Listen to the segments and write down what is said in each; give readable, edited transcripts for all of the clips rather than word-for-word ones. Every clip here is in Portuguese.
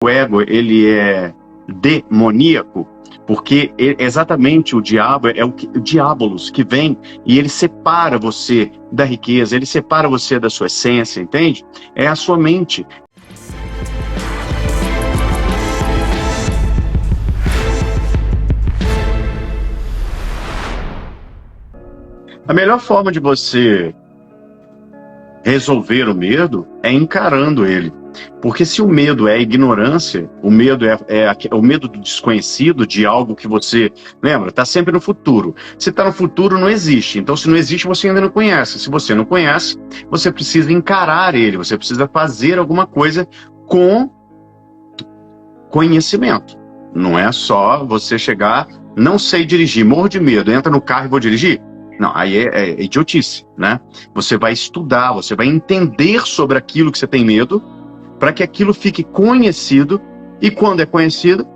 o ego ele é demoníaco, porque exatamente o diabo é o diabolos que vem e ele separa você da riqueza, ele separa você da sua essência, entende? É a sua mente. A melhor forma de você resolver o medo é encarando ele. Porque se o medo é a ignorância, o medo é o medo do desconhecido, de algo que você, lembra, está sempre no futuro. Se está no futuro, não existe. Então, se não existe, você ainda não conhece. Se você não conhece, você precisa encarar ele, você precisa fazer alguma coisa com conhecimento. Não é só você chegar, não sei dirigir, morro de medo, entra no carro e vou dirigir. Não, aí é idiotice, né? Você vai estudar, você vai entender sobre aquilo que você tem medo, para que aquilo fique conhecido, e quando é conhecido,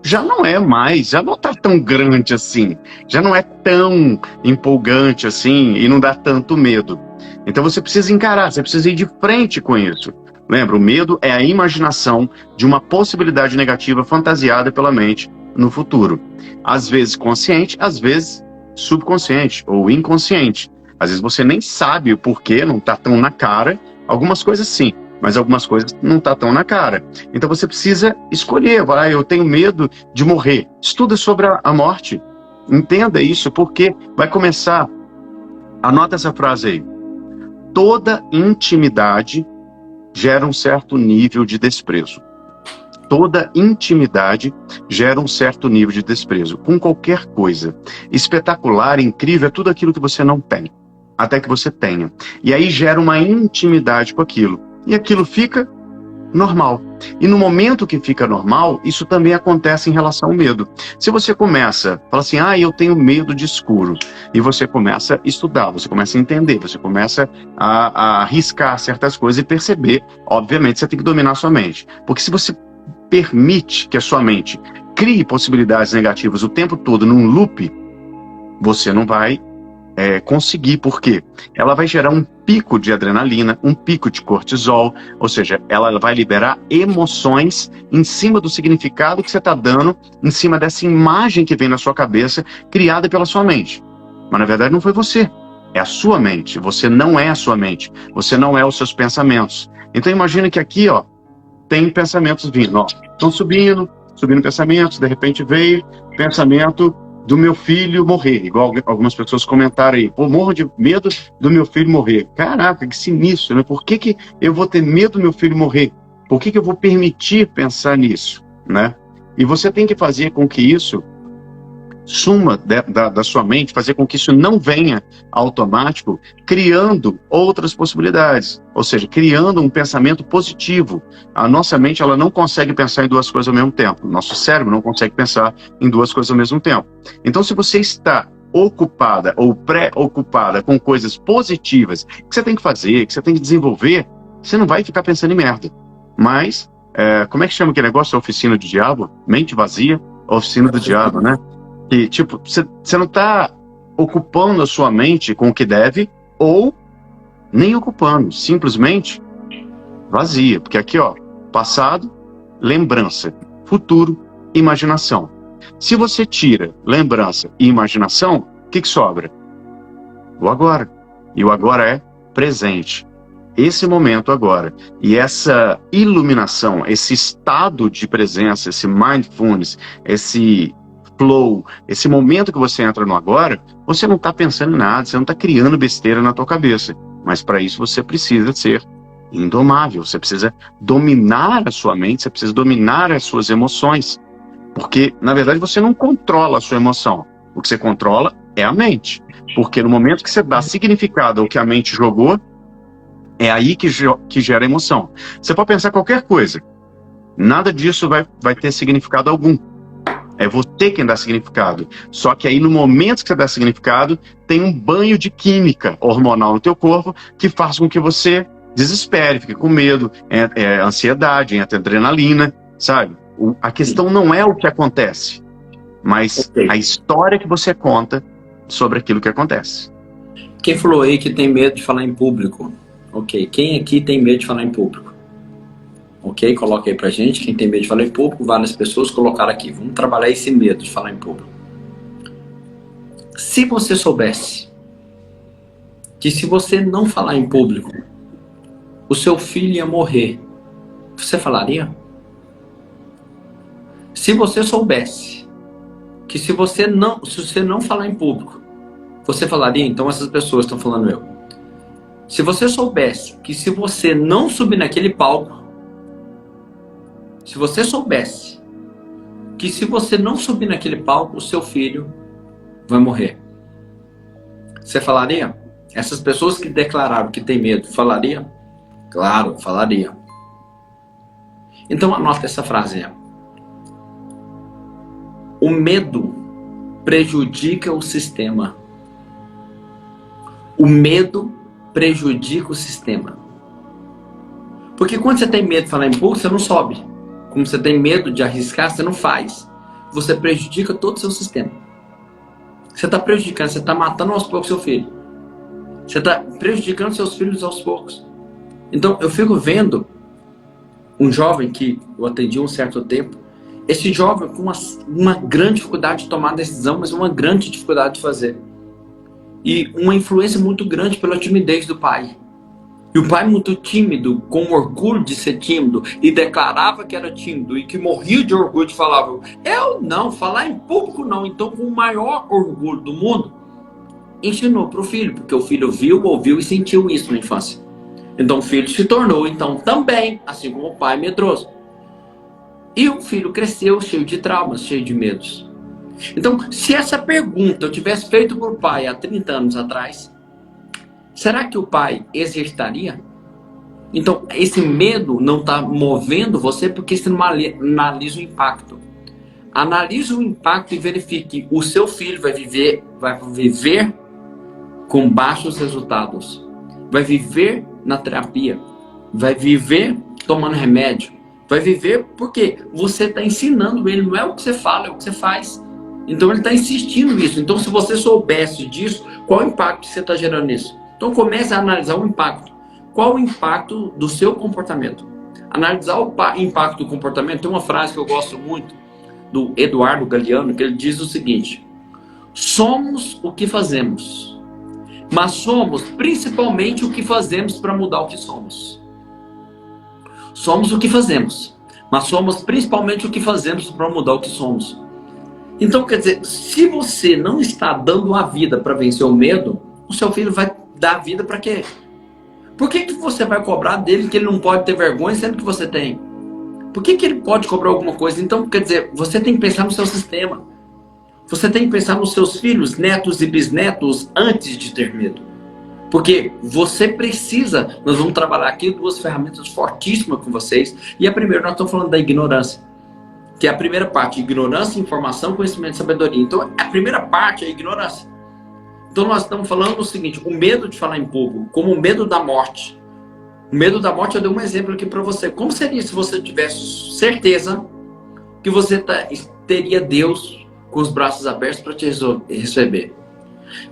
já não é mais, já não está tão grande assim, já não é tão empolgante assim, e não dá tanto medo. Então você precisa encarar, você precisa ir de frente com isso. Lembra, o medo é a imaginação de uma possibilidade negativa fantasiada pela mente no futuro. Às vezes consciente, às vezes subconsciente ou inconsciente. Às vezes você nem sabe o porquê, não está tão na cara. Algumas coisas sim, mas algumas coisas não tá tão na cara. Então você precisa escolher, eu tenho medo de morrer. Estuda sobre a morte, entenda isso, porque vai começar, anota essa frase aí, toda intimidade gera um certo nível de desprezo. Toda intimidade gera um certo nível de desprezo, com qualquer coisa. Espetacular, incrível, é tudo aquilo que você não tem, até que você tenha. E aí gera uma intimidade com aquilo. E aquilo fica normal. E no momento que fica normal, isso também acontece em relação ao medo. Se você começa, fala assim, eu tenho medo de escuro, e você começa a estudar, você começa a entender, você começa a arriscar certas coisas e perceber, obviamente você tem que dominar a sua mente. Porque se você permite que a sua mente crie possibilidades negativas o tempo todo num loop, você não vai conseguir, porque ela vai gerar um pico de adrenalina, um pico de cortisol, ou seja, ela vai liberar emoções em cima do significado que você está dando, em cima dessa imagem que vem na sua cabeça, criada pela sua mente. Mas na verdade não foi você, é a sua mente. Você não é a sua mente, você não é os seus pensamentos. Então imagina que aqui, tem pensamentos vindo, estão subindo pensamentos, de repente veio pensamento do meu filho morrer, igual algumas pessoas comentaram aí, morro de medo do meu filho morrer. Caraca, que sinistro, né? Por que eu vou ter medo do meu filho morrer? Por que eu vou permitir pensar nisso, né? E você tem que fazer com que isso suma da sua mente, fazer com que isso não venha automático, criando outras possibilidades, ou seja, criando um pensamento positivo. A nossa mente, ela não consegue pensar em duas coisas ao mesmo tempo, nosso cérebro não consegue pensar em duas coisas ao mesmo tempo. Então, se você está ocupada ou pré-ocupada com coisas positivas que você tem que fazer, que você tem que desenvolver, você não vai ficar pensando em merda. Mas, como é que chama aquele negócio? A oficina do diabo? Mente vazia, oficina do diabo, né? Que, tipo, você não está ocupando a sua mente com o que deve, ou nem ocupando, simplesmente vazia. Porque aqui, passado, lembrança, futuro, imaginação. Se você tira lembrança e imaginação, o que sobra? O agora. E o agora é presente. Esse momento agora. E essa iluminação, esse estado de presença, esse mindfulness, esse flow, esse momento que você entra no agora, você não está pensando em nada, você não está criando besteira na tua cabeça. Mas para isso você precisa ser indomável, você precisa dominar a sua mente, você precisa dominar as suas emoções. Porque, na verdade, você não controla a sua emoção. O que você controla é a mente. Porque no momento que você dá significado ao que a mente jogou, é aí que gera emoção. Você pode pensar qualquer coisa, nada disso vai ter significado algum. É você quem dá significado. Só que aí no momento que você dá significado, tem um banho de química hormonal no teu corpo que faz com que você desespere, fique com medo, ansiedade, entra adrenalina, sabe? A questão não é o que acontece, mas a história que você conta sobre aquilo que acontece. Quem falou aí que tem medo de falar em público? Ok, quem aqui tem medo de falar em público? ok? Coloca aí pra gente. Quem tem medo de falar em público, várias pessoas colocaram aqui. Vamos trabalhar esse medo de falar em público. Se você soubesse que se você não falar em público, o seu filho ia morrer, você falaria? Se você soubesse que se você não falar em público, você falaria? Então essas pessoas estão falando eu. Se você soubesse que se você não subir naquele palco, se você soubesse que se você não subir naquele palco, o seu filho vai morrer, você falaria? Essas pessoas que declararam que tem medo, falaria? Claro, falaria. Então anota essa frase. O medo prejudica o sistema. O medo prejudica o sistema. Porque quando você tem medo de falar em público, você não sobe. Como você tem medo de arriscar, você não faz. Você prejudica todo o seu sistema. Você está prejudicando, você está matando aos poucos seu filho. Você está prejudicando seus filhos aos poucos. Então eu fico vendo um jovem que eu atendi um certo tempo. Esse jovem com uma grande dificuldade de tomar decisão, mas uma grande dificuldade de fazer. E uma influência muito grande pela timidez do pai. E o pai muito tímido, com orgulho de ser tímido, e declarava que era tímido, e que morria de orgulho de falar, eu não, falar em público não. Então, com o maior orgulho do mundo, ensinou para o filho, porque o filho viu, ouviu e sentiu isso na infância. Então o filho se tornou, então, também, assim como o pai, medroso. E o filho cresceu cheio de traumas, cheio de medos. Então, se essa pergunta eu tivesse feito para o pai há 30 anos atrás, será que o pai exercitaria? Então, esse medo não está movendo você porque você não analisa o impacto. Analise o impacto e verifique. O seu filho vai viver com baixos resultados. Vai viver na terapia. Vai viver tomando remédio. Vai viver porque você está ensinando ele. Não é o que você fala, é o que você faz. Então ele está insistindo nisso. Então se você soubesse disso, qual o impacto que você está gerando nisso? Então comece a analisar o impacto. Qual o impacto do seu comportamento? Analisar o impacto do comportamento. Tem uma frase que eu gosto muito, do Eduardo Galeano, que ele diz o seguinte: somos o que fazemos, mas somos principalmente o que fazemos para mudar o que somos. Somos o que fazemos, mas somos principalmente o que fazemos para mudar o que somos. Então, quer dizer, se você não está dando a vida para vencer o medo, o seu filho vai dar a vida para quê? Por que você vai cobrar dele que ele não pode ter vergonha, sendo que você tem? Por que ele pode cobrar alguma coisa? Então, quer dizer, você tem que pensar no seu sistema. Você tem que pensar nos seus filhos, netos e bisnetos antes de ter medo. Porque você precisa, nós vamos trabalhar aqui duas ferramentas fortíssimas com vocês. E a primeira, nós estamos falando da ignorância. Que é a primeira parte, ignorância, informação, conhecimento e sabedoria. Então, a primeira parte é a ignorância. Então, nós estamos falando o seguinte, o medo de falar em público, como o medo da morte. O medo da morte, eu dei um exemplo aqui para você. Como seria se você tivesse certeza que você teria Deus com os braços abertos para te receber?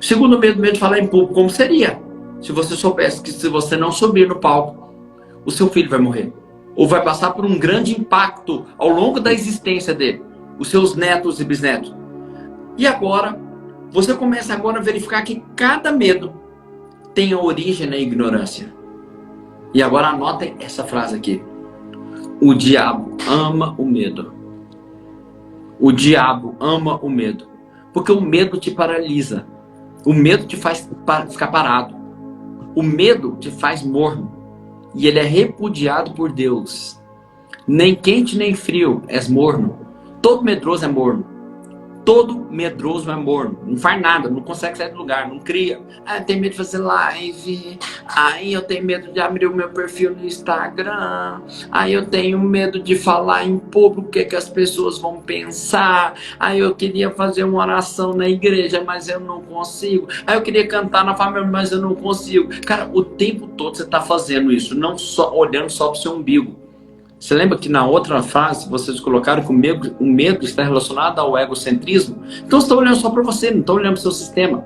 O segundo medo de falar em público, como seria se você soubesse que se você não subir no palco, o seu filho vai morrer? Ou vai passar por um grande impacto ao longo da existência dele, os seus netos e bisnetos. E agora, você começa agora a verificar que cada medo tem a origem na ignorância. E agora anotem essa frase aqui. O diabo ama o medo. O diabo ama o medo. Porque o medo te paralisa. O medo te faz ficar parado. O medo te faz morno. E ele é repudiado por Deus. Nem quente nem frio és morno. Todo medroso é morno. Todo medroso é morno. Não faz nada, não consegue sair do lugar, não cria. Ah, eu tenho medo de fazer live. Aí eu tenho medo de abrir o meu perfil no Instagram. Aí eu tenho medo de falar em público o que as pessoas vão pensar. Aí eu queria fazer uma oração na igreja, mas eu não consigo. Aí eu queria cantar na família, mas eu não consigo. Cara, o tempo todo você está fazendo isso, não só olhando só para o seu umbigo. Você lembra que na outra frase vocês colocaram que o medo está relacionado ao egocentrismo? Então você está olhando só para você, não está olhando para o seu sistema.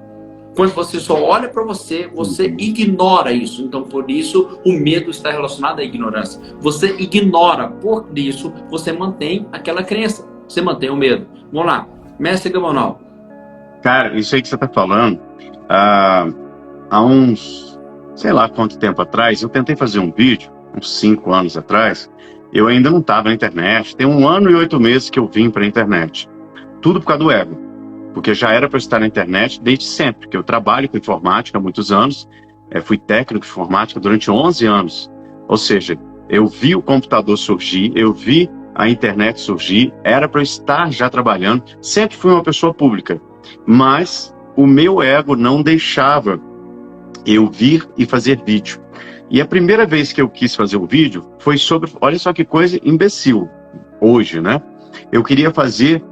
Quando você só olha para você, você ignora isso. Então, por isso, o medo está relacionado à ignorância. Você ignora, por isso, você mantém aquela crença. Você mantém o medo. Vamos lá. Mestre Gamonal. Cara, isso aí que você está falando, há uns, sei lá quanto tempo atrás, eu tentei fazer um vídeo, uns 5 anos atrás, eu ainda não estava na internet. Tem 1 ano e 8 meses que eu vim para a internet. Tudo por causa do ego. Porque já era para eu estar na internet desde sempre, porque eu trabalho com informática há muitos anos, fui técnico de informática durante 11 anos. Ou seja, eu vi o computador surgir, eu vi a internet surgir, era para eu estar já trabalhando, sempre fui uma pessoa pública. Mas o meu ego não deixava eu vir e fazer vídeo. E a primeira vez que eu quis fazer um vídeo foi sobre, olha só que coisa imbecil, hoje, né? Eu queria fazer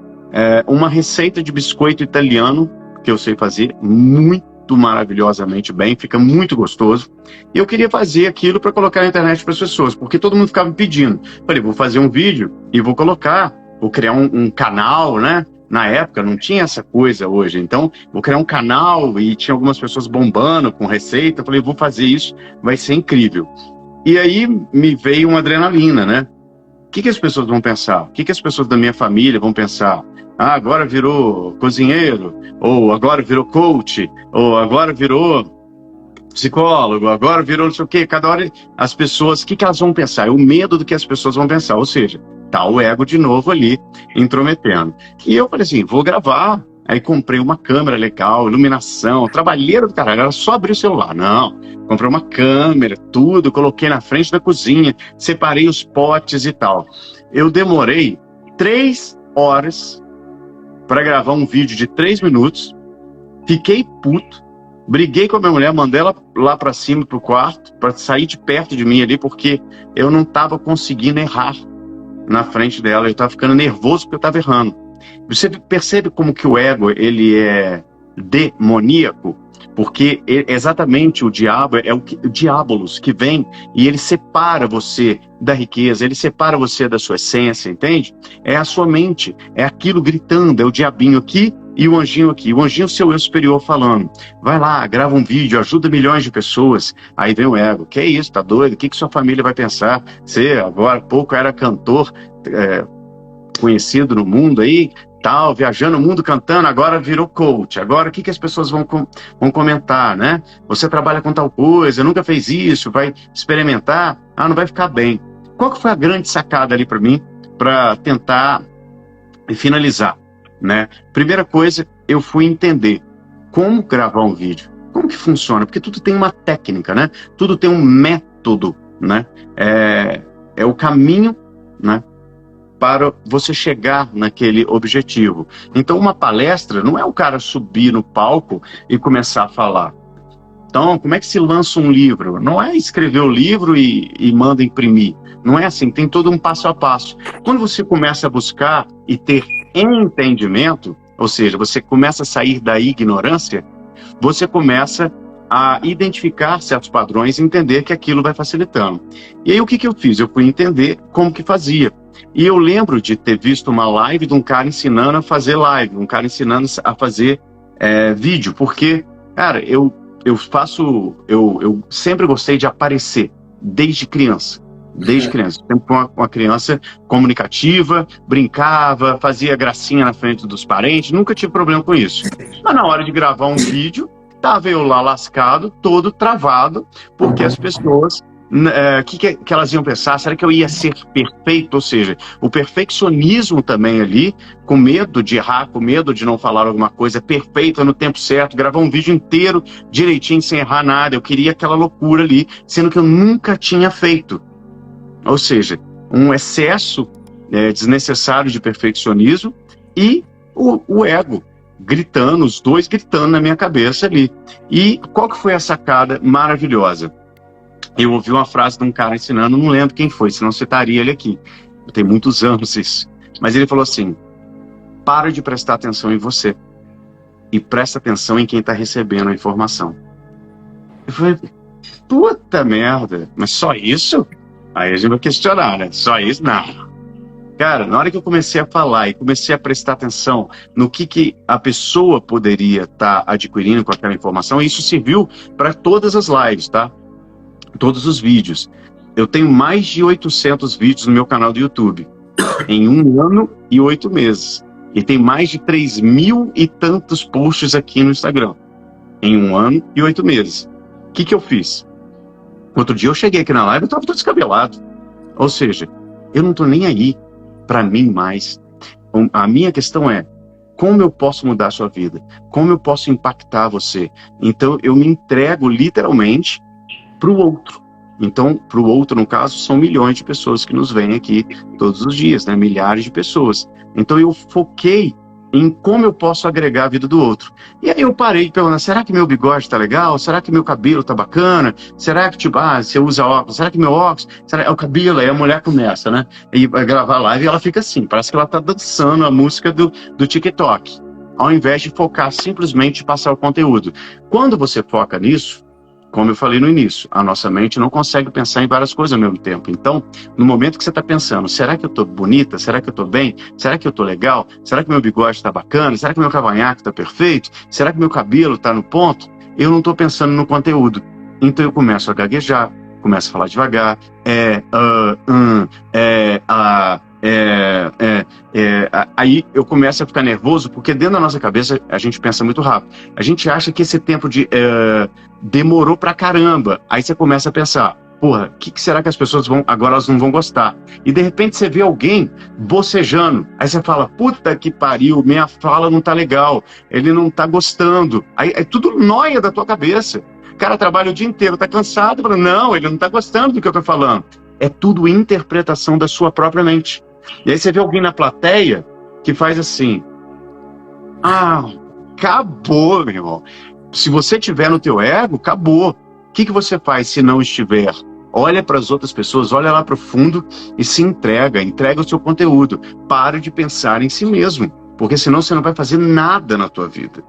uma receita de biscoito italiano, que eu sei fazer muito maravilhosamente bem, fica muito gostoso. E eu queria fazer aquilo para colocar na internet para as pessoas, porque todo mundo ficava me pedindo. Falei, vou fazer um vídeo e vou colocar, vou criar um canal, né? Na época não tinha essa coisa hoje, então vou criar um canal e tinha algumas pessoas bombando com receita. Eu falei, vou fazer isso, vai ser incrível. E aí me veio uma adrenalina, né? O que as pessoas vão pensar? O que as pessoas da minha família vão pensar? Ah, agora virou cozinheiro, ou agora virou coach, ou agora virou psicólogo, agora virou não sei o quê. Cada hora as pessoas, o que elas vão pensar? É o medo do que as pessoas vão pensar, ou seja, tá o ego de novo ali, intrometendo. E eu falei assim, vou gravar. Aí comprei uma câmera legal, iluminação, trabalheira do caralho, era só abrir o celular. Não, comprei uma câmera, tudo, coloquei na frente da cozinha, separei os potes e tal. Eu demorei 3 horas para gravar um vídeo de 3 minutos, fiquei puto, briguei com a minha mulher, mandei ela lá para cima pro quarto, para sair de perto de mim ali, porque eu não estava conseguindo errar na frente dela, eu estava ficando nervoso porque eu estava errando. Você percebe como que o ego, ele é demoníaco? Porque exatamente o diabo é o diabolos que vem e ele separa você da riqueza, ele separa você da sua essência, entende? É a sua mente, é aquilo gritando, é o diabinho aqui e o anjinho aqui. O anjinho, seu eu superior, falando, vai lá, grava um vídeo, ajuda milhões de pessoas. Aí vem o ego, que é isso, tá doido? O que sua família vai pensar? Você agora há pouco era cantor conhecido no mundo aí, tal, viajando o mundo cantando, agora virou coach. Agora o que as pessoas vão comentar, né? Você trabalha com tal coisa, nunca fez isso, vai experimentar, não vai ficar bem. Qual que foi a grande sacada ali para mim, para tentar finalizar, né? Primeira coisa, eu fui entender como gravar um vídeo, como que funciona, porque tudo tem uma técnica, né? Tudo tem um método, né? É o caminho, né? Para você chegar naquele objetivo. Então, uma palestra não é o cara subir no palco e começar a falar. Então, como é que se lança um livro? Não é escrever o livro e manda imprimir. Não é assim, tem todo um passo a passo. Quando você começa a buscar e ter entendimento, ou seja, você começa a sair da ignorância, você começa a identificar certos padrões e entender que aquilo vai facilitando. E aí, o que eu fiz? Eu fui entender como que fazia. E eu lembro de ter visto uma live de um cara ensinando a fazer live, um cara ensinando a fazer vídeo, porque, cara, eu sempre gostei de aparecer, desde criança. Desde criança. Sempre fui uma criança comunicativa, brincava, fazia gracinha na frente dos parentes, nunca tive problema com isso. Mas na hora de gravar um vídeo, estava eu lá lascado, todo travado, porque as pessoas... que elas iam pensar? Será que eu ia ser perfeito? Ou seja, o perfeccionismo também ali, com medo de errar, com medo de não falar alguma coisa perfeita no tempo certo, gravar um vídeo inteiro direitinho, sem errar nada. Eu queria aquela loucura ali, sendo que eu nunca tinha feito. Ou seja, um excesso desnecessário de perfeccionismo e o ego gritando, os dois gritando na minha cabeça ali. E qual que foi a sacada maravilhosa? Eu ouvi uma frase de um cara ensinando, não lembro quem foi, senão citaria ele aqui. Tem muitos anos isso. Mas ele falou assim, para de prestar atenção em você e presta atenção em quem está recebendo a informação. Eu falei, puta merda, mas só isso? Aí a gente vai questionar, né? Só isso? Não. Cara, na hora que eu comecei a falar e comecei a prestar atenção no que a pessoa poderia estar adquirindo com aquela informação, isso serviu para todas as lives, tá? Todos os vídeos. Eu tenho mais de 800 vídeos no meu canal do YouTube, em 1 ano e 8 meses. E tem mais de 3.000 e tantos posts aqui no Instagram, em 1 ano e 8 meses. O que eu fiz? Outro dia eu cheguei aqui na live e eu estava todo descabelado. Ou seja, eu não estou nem aí para mim mais. A minha questão é, como eu posso mudar a sua vida? Como eu posso impactar você? Então eu me entrego literalmente para o outro. Então, para o outro, no caso, são milhões de pessoas que nos veem aqui todos os dias, né? Milhares de pessoas. Então eu foquei em como eu posso agregar a vida do outro. E aí eu parei de perguntar, será que meu bigode tá legal? Será que meu cabelo tá bacana? Será que, tipo, você usa óculos? Será que meu óculos? Será o cabelo? Aí a mulher começa, né? E vai gravar live e ela fica assim, parece que ela tá dançando a música do TikTok, ao invés de focar simplesmente em passar o conteúdo. Quando você foca nisso, como eu falei no início, a nossa mente não consegue pensar em várias coisas ao mesmo tempo. Então, no momento que você está pensando, será que eu estou bonita? Será que eu estou bem? Será que eu estou legal? Será que meu bigode está bacana? Será que meu cavanhaque está perfeito? Será que meu cabelo está no ponto? Eu não estou pensando no conteúdo. Então eu começo a gaguejar, começo a falar devagar, aí eu começo a ficar nervoso, porque dentro da nossa cabeça a gente pensa muito rápido. A gente acha que esse tempo demorou pra caramba. Aí você começa a pensar, porra, o que será que as pessoas agora elas não vão gostar? E de repente você vê alguém bocejando. Aí você fala, puta que pariu, minha fala não tá legal, ele não tá gostando. Aí é tudo nóia da tua cabeça. O cara trabalha o dia inteiro, tá cansado, fala, não, ele não tá gostando do que eu tô falando. É tudo interpretação da sua própria mente. E aí você vê alguém na plateia que faz assim, acabou, meu irmão. Se você estiver no teu ego, acabou. O que você faz se não estiver? Olha para as outras pessoas, olha lá para o fundo e se entrega o seu conteúdo. Para de pensar em si mesmo, porque senão você não vai fazer nada na tua vida.